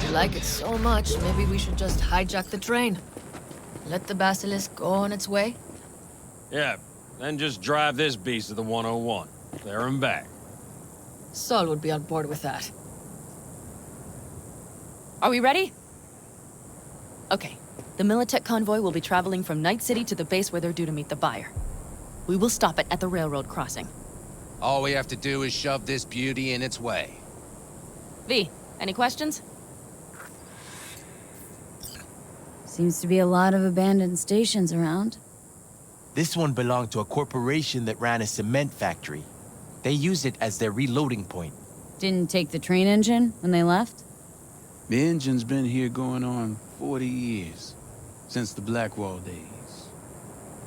You like it so much, maybe we should just hijack the train. Let the basilisk go on its way? Yeah, then just drive this beast to the 101. There and back. Saul would be on board with that. Are we ready? Okay. The Militech convoy will be traveling from Night City to the base where they're due to meet the buyer. We will stop it at the railroad crossing. All we have to do is shove this beauty in its way. V, any questions? Seems to be a lot of abandoned stations around. This one belonged to a corporation that ran a cement factory. They used it as their reloading point. Didn't take the train engine when they left? The engine's been here going on 40 years. Since the Blackwall days.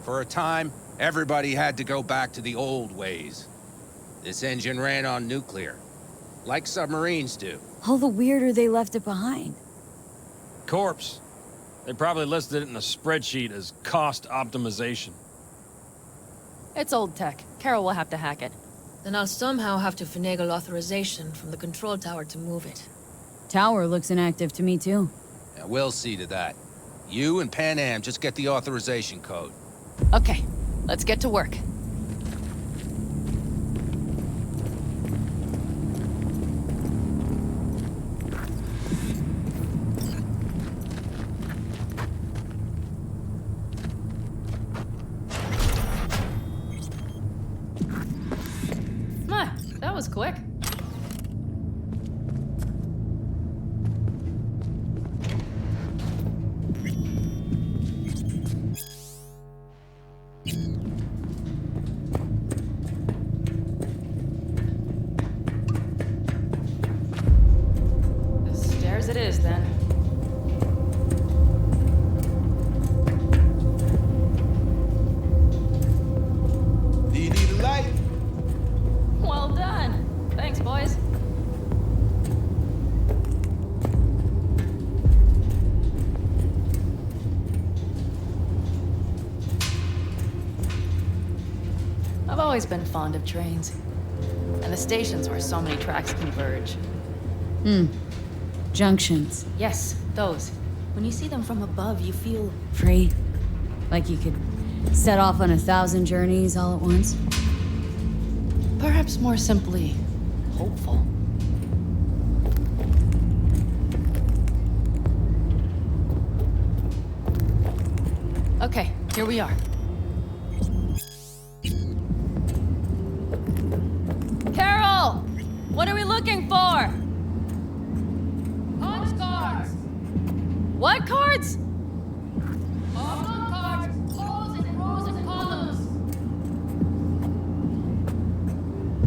For a time, everybody had to go back to the old ways. This engine ran on nuclear, like submarines do. All the weirder they left it behind. Corpse. They probably listed it in a spreadsheet as cost optimization. It's old tech. Carol will have to hack it. Then I'll somehow have to finagle authorization from the control tower to move it. Tower looks inactive to me too. Yeah, we'll see to that. You and Pan Am just get the authorization code. Okay, let's get to work. That was quick. Stairs it is, then. Do you need a light? Well done. Thanks, boys. I've always been fond of trains. And the stations where so many tracks converge. Junctions. Yes, those. When you see them from above, you feel... Free. Like you could set off on 1,000 journeys all at once. perhaps more simply, hopeful. Okay, here we are. Carol! What are we looking for? Punch cards! What cards? Outlaw cards! Holes in rows and columns!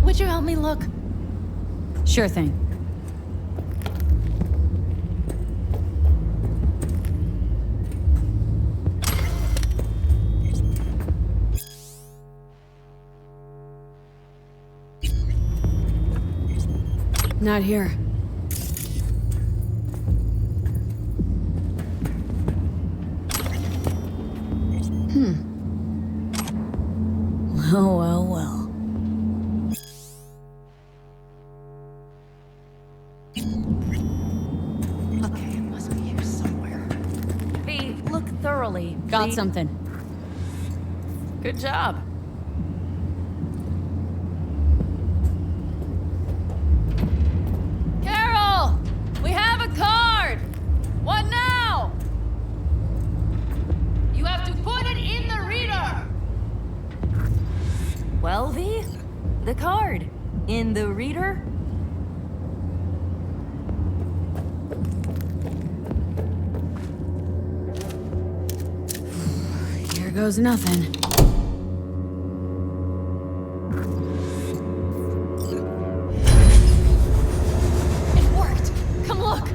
Would you help me look? Sure thing. Not here. Well. Okay, it must be here somewhere. V, look thoroughly. Got V. something. Good job. Carol! We have a card! What now? You have to put it in the reader! Well, V, the card. In the reader? Here goes nothing. It worked! Come look!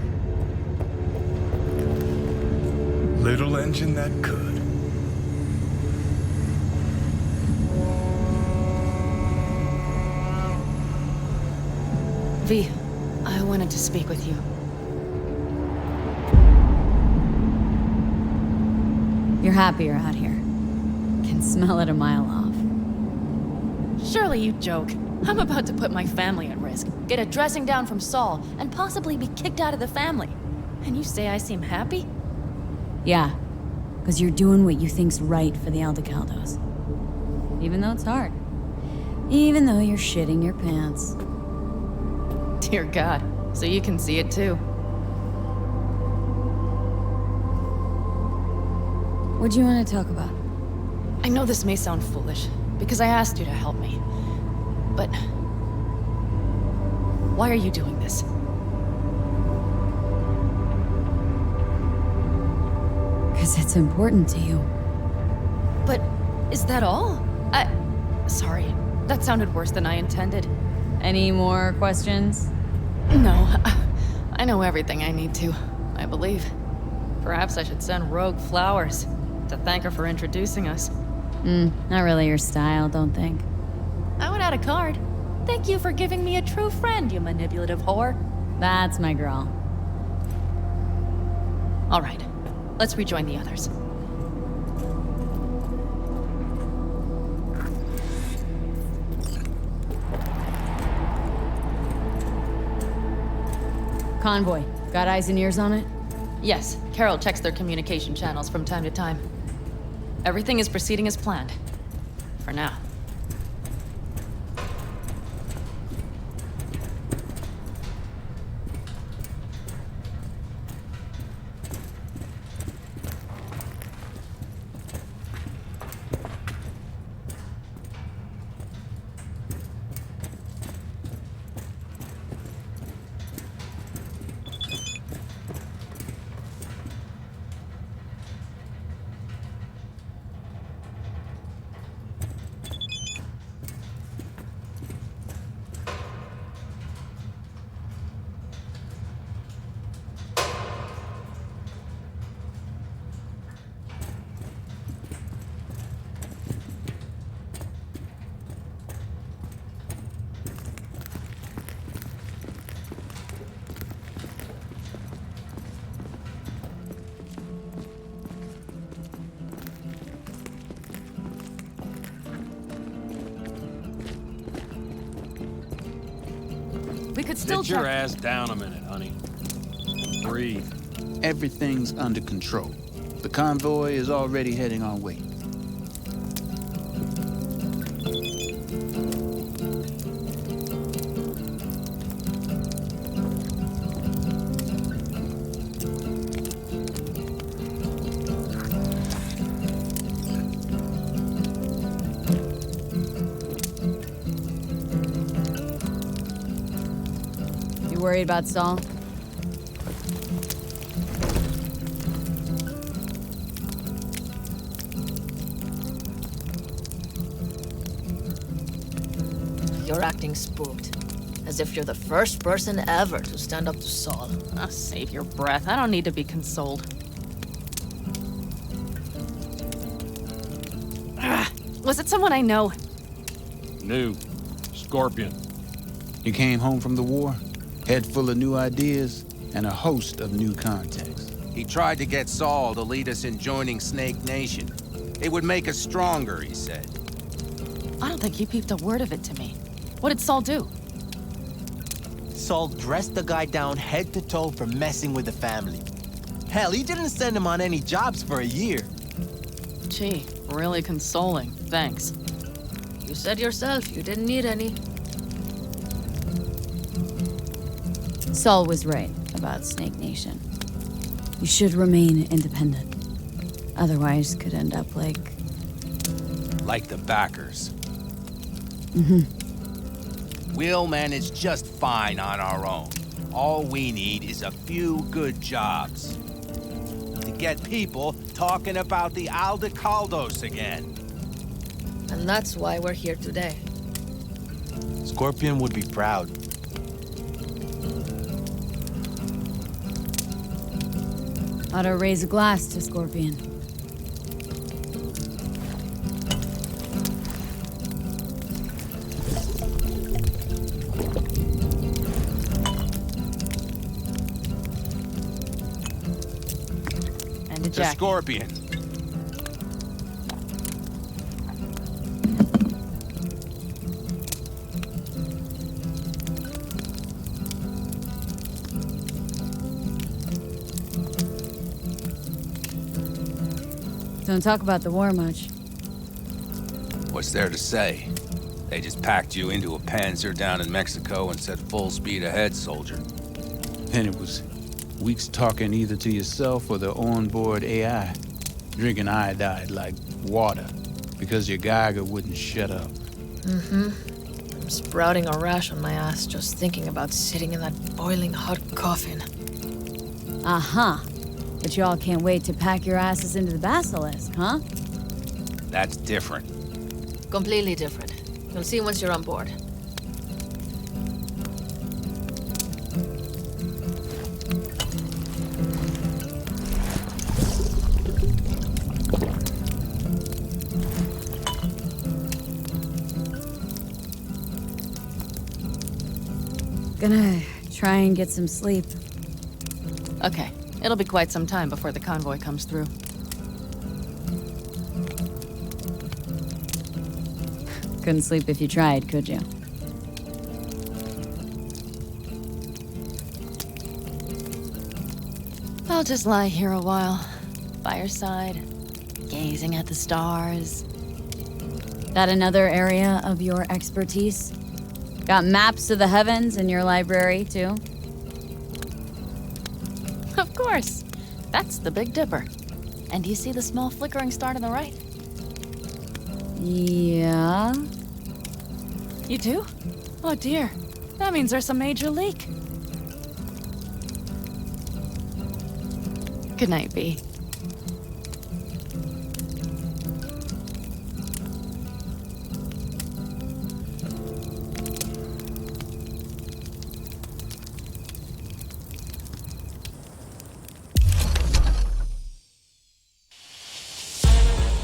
Little engine that could. V, I wanted to speak with you. You're happier out here. Can smell it a mile off. Surely you joke. I'm about to put my family at risk, get a dressing down from Saul, and possibly be kicked out of the family. And you say I seem happy? Yeah, because you're doing what you think's right for the Aldecaldos. Even though it's hard. Even though you're shitting your pants. Dear God, so you can see it too. What do you want to talk about? I know this may sound foolish, because I asked you to help me. But... why are you doing this? Because it's important to you. But is that all? Sorry, that sounded worse than I intended. Any more questions? No, I know everything I need to, I believe. Perhaps I should send Rogue flowers to thank her for introducing us. Not really your style, don't think. I would add a card. Thank you for giving me a true friend, you manipulative whore. That's my girl. All right, let's rejoin the others. Convoy, got eyes and ears on it? Yes, Carol checks their communication channels from time to time. Everything is proceeding as planned. For now. We could still Sit your check. ass down a minute, honey. Breathe. Everything's under control. The convoy is already heading our way. You worried about Saul? You're acting spooked. As if you're the first person ever to stand up to Saul. Oh, save your breath. I don't need to be consoled. Was it someone I know? New. Scorpion. You came home from the war, head full of new ideas, and a host of new contacts. He tried to get Saul to lead us in joining Snake Nation. It would make us stronger, he said. I don't think he peeped a word of it to me. What did Saul do? Saul dressed the guy down head to toe for messing with the family. Hell, he didn't send him on any jobs for a year. Gee, really consoling. Thanks. You said yourself you didn't need any. Saul was right about Snake Nation. You should remain independent. Otherwise, could end up like... Like the backers. Mm-hmm. We'll manage just fine on our own. All we need is a few good jobs. To get people talking about the Aldecaldos again. And that's why we're here today. Scorpion would be proud. Ought to raise a glass to Scorpion. And a To jacket. Scorpion. Don't talk about the war much. What's there to say? They just packed you into a Panzer down in Mexico and said full speed ahead, soldier. And it was weeks talking either to yourself or the onboard AI, drinking iodide like water because your Geiger wouldn't shut up. I'm sprouting a rash on my ass just thinking about sitting in that boiling hot coffin. Uh-huh. But y'all can't wait to pack your asses into the basilisk, huh? That's different. Completely different. You'll see once you're on board. Gonna try and get some sleep. Okay, it'll be quite some time before the convoy comes through. Couldn't sleep if you tried, could you? I'll just lie here a while, fireside, gazing at the stars. That another area of your expertise? Got maps of the heavens in your library, too? Of course. That's the Big Dipper. And do you see the small flickering star to the right? Yeah. You do? Oh dear. That means there's a major leak. Good night, V.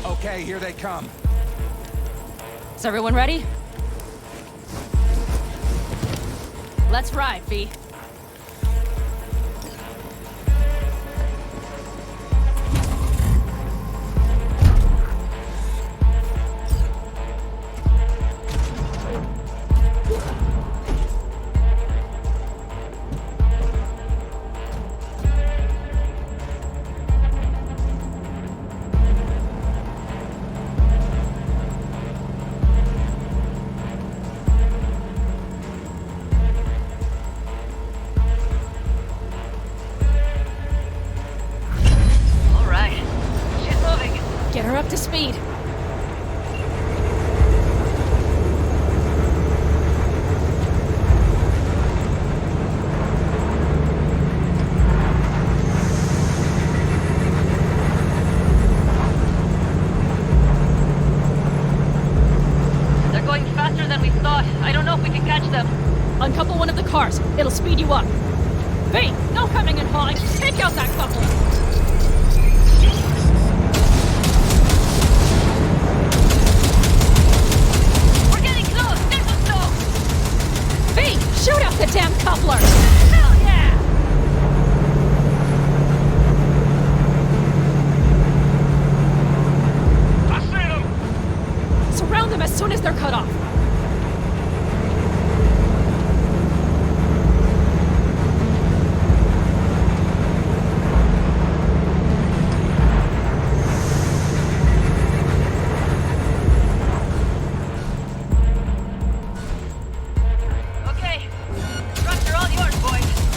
Okay, here they come. Is everyone ready? Let's ride, V. Get her up to speed. They're going faster than we thought. I don't know if we can catch them. Uncouple one of the cars. It'll speed you up. V, no coming and hauling. Take out that couple. Shoot out the damn coupler! Hell yeah! I see them! Surround them as soon as they're cut off. Trucks are all yours, boys.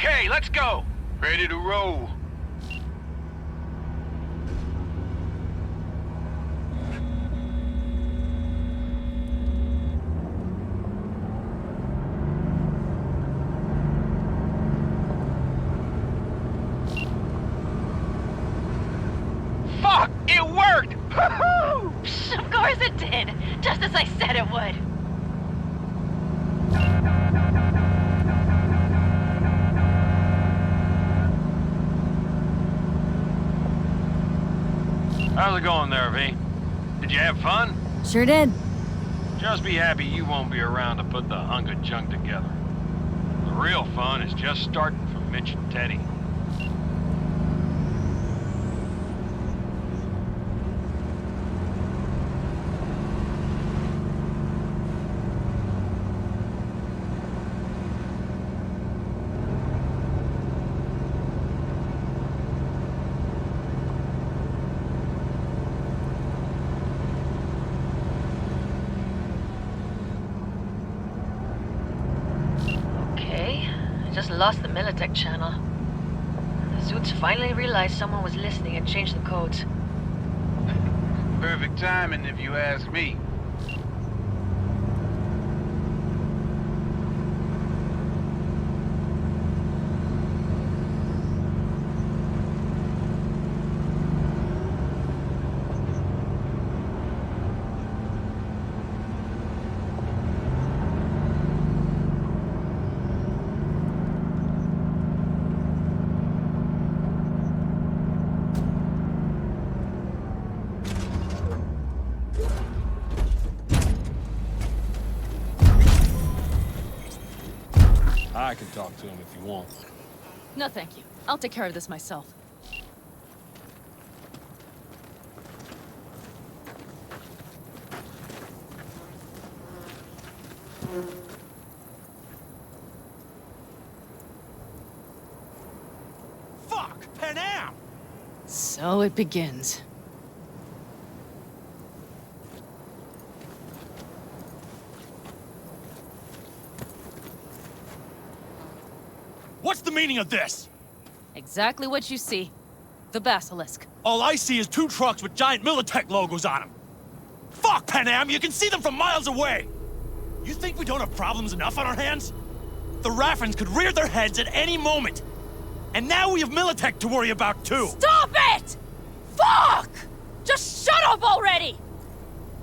Okay, let's go. Ready to roll. Fuck! It worked! Woohoo! Of course it did, just as I said it would. How's it going there, V? Did you have fun? Sure did. Just be happy you won't be around to put the hunk of junk together. The real fun is just starting for Mitch and Teddy. I just lost the Militech channel. The suits finally realized someone was listening and changed the codes. Perfect timing, if you ask me. I can talk to him if you want. No, thank you. I'll take care of this myself. Fuck! Panam! So it begins. What's the meaning of this? Exactly what you see. The basilisk. All I see is 2 trucks with giant Militech logos on them. Fuck, Panam! You can see them from miles away! You think we don't have problems enough on our hands? The Raffens could rear their heads at any moment. And now we have Militech to worry about, too! Stop it! Fuck! Just shut up already!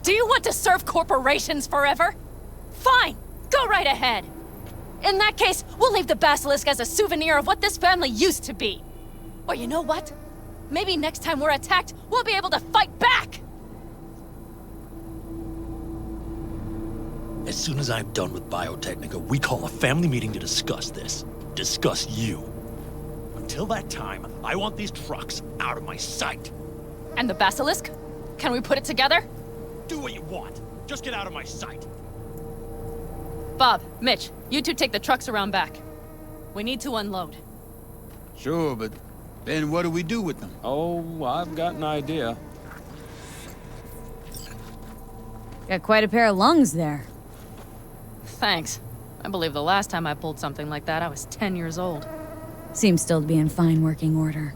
Do you want to serve corporations forever? Fine, go right ahead. In that case, we'll leave the basilisk as a souvenir of what this family used to be. Or you know what? Maybe next time we're attacked, we'll be able to fight back! As soon as I'm done with Biotechnica, we call a family meeting to discuss this. Discuss you. Until that time, I want these trucks out of my sight. And the basilisk? Can we put it together? Do what you want. Just get out of my sight. Bob, Mitch, you two take the trucks around back. We need to unload. Sure, but then what do we do with them? Oh, I've got an idea. Got quite a pair of lungs there. Thanks. I believe the last time I pulled something like that, I was 10 years old. Seems still to be in fine working order.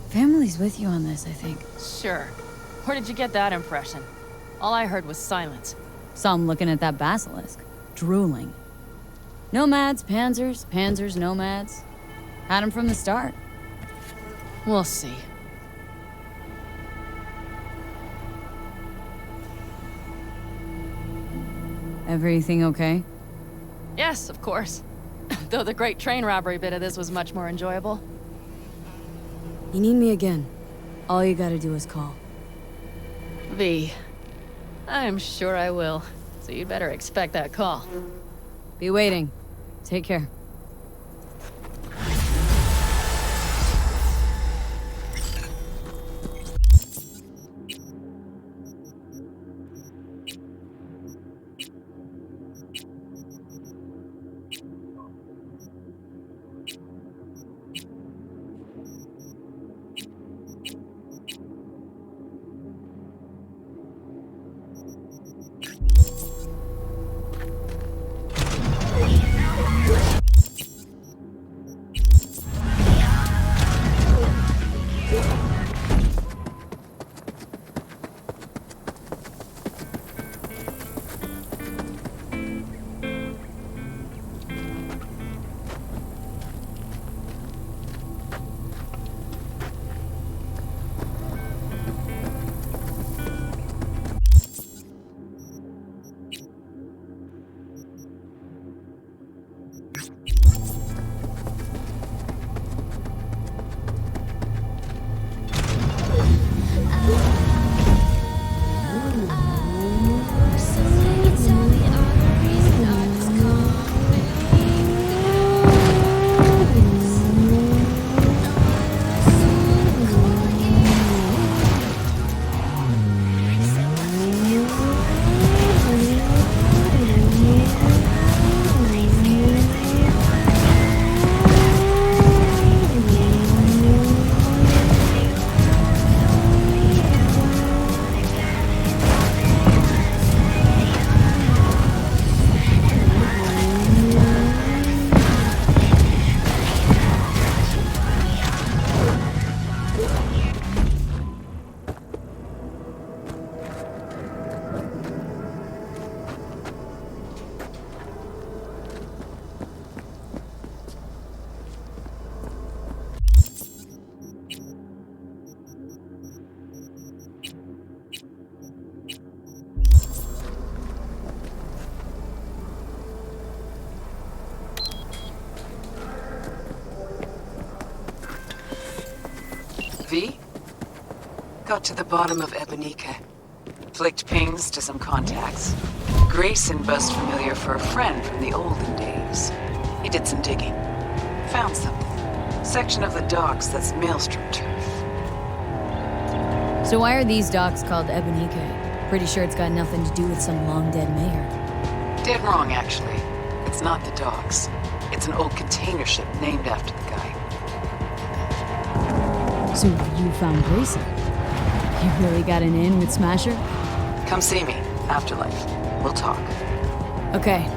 Family's with you on this, I think. Sure. Where did you get that impression? All I heard was silence. Saw him looking at that basilisk, drooling. Nomads, panzers, panzers, nomads. Had him from the start. We'll see. Everything okay? Yes, of course. Though the great train robbery bit of this was much more enjoyable. You need me again. All you gotta do is call. V. I'm sure I will. So you'd better expect that call. Be waiting. Take care. Got to the bottom of Ebonica. Flicked pings to some contacts. Grayson buzzed familiar for a friend from the olden days. He did some digging. Found something. Section of the docks that's Maelstrom turf. So why are these docks called Ebonica? Pretty sure it's got nothing to do with some long-dead mayor. Dead wrong, actually. It's not the docks. It's an old container ship named after the guy. So you found Grayson? You really got an in with Smasher? Come see me. Afterlife. We'll talk. Okay.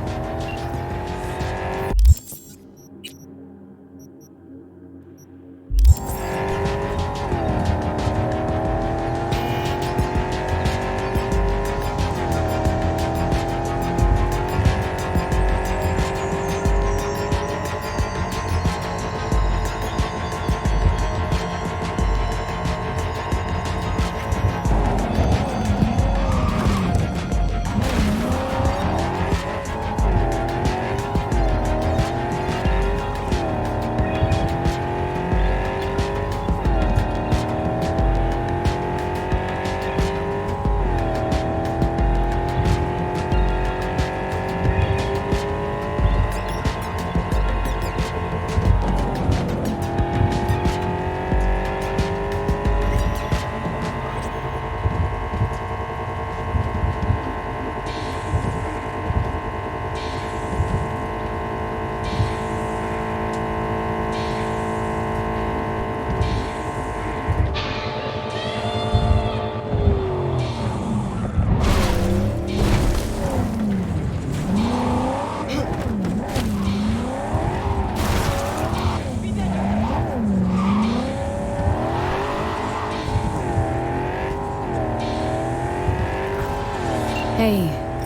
Hey,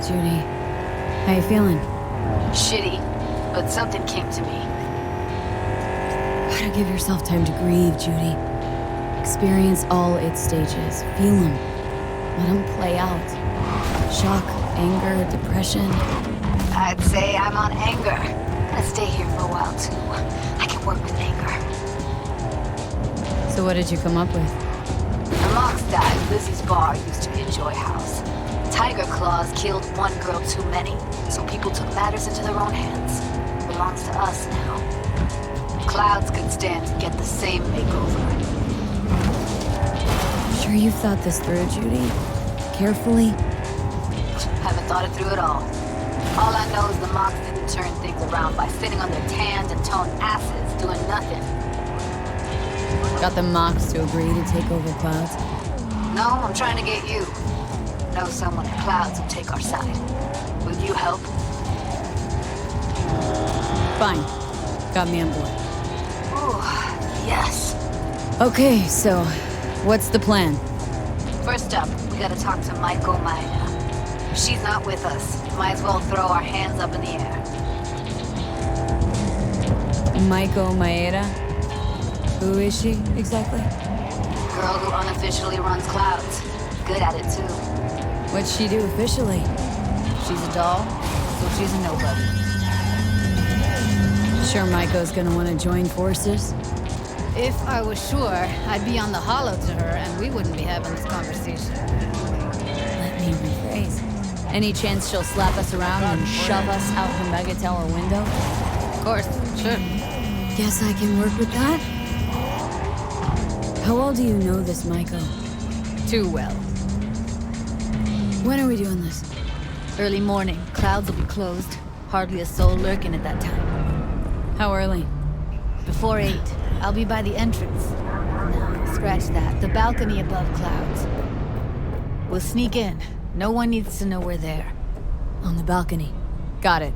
Judy. How you feeling? Shitty, but something came to me. Gotta give yourself time to grieve, Judy. Experience all its stages. Feel them. Let them play out. Shock, anger, depression. I'd say I'm on anger. Gonna stay here for a while, too. I can work with anger. So what did you come up with? The Mox died. Lizzie's bar used to be a joy house. Tiger Claws killed one girl too many, so people took matters into their own hands. Belongs to us now. Clouds could stand to get the same makeover. Sure you've thought this through, Judy? Carefully? Haven't thought it through at all. All I know is the Mox didn't turn things around by sitting on their tanned and toned asses doing nothing. Got the Mox to agree to take over Clouds? No, I'm trying to get you. Know someone in Clouds will take our side. Will you help? Fine. Got me on board. Ooh, yes. Okay, so what's the plan? First up, we gotta talk to Maiko Maeda. If she's not with us, might as well throw our hands up in the air. Maiko Maeda? Who is she, exactly? Girl who unofficially runs Clouds. Good at it, too. What'd she do officially? She's a doll, so she's a nobody. Sure Maiko's gonna want to join forces? If I was sure, I'd be on the hollow to her and we wouldn't be having this conversation. Let me rephrase. Any chance she'll slap us around and shove us out the mega tower window? Of course, sure. Guess I can work with that? How well do you know this Maiko? Too well. When are we doing this? Early morning. Clouds will be closed. Hardly a soul lurking at that time. How early? Before 8. I'll be by the entrance. No, scratch that. The balcony above Clouds. We'll sneak in. No one needs to know we're there. On the balcony. Got it.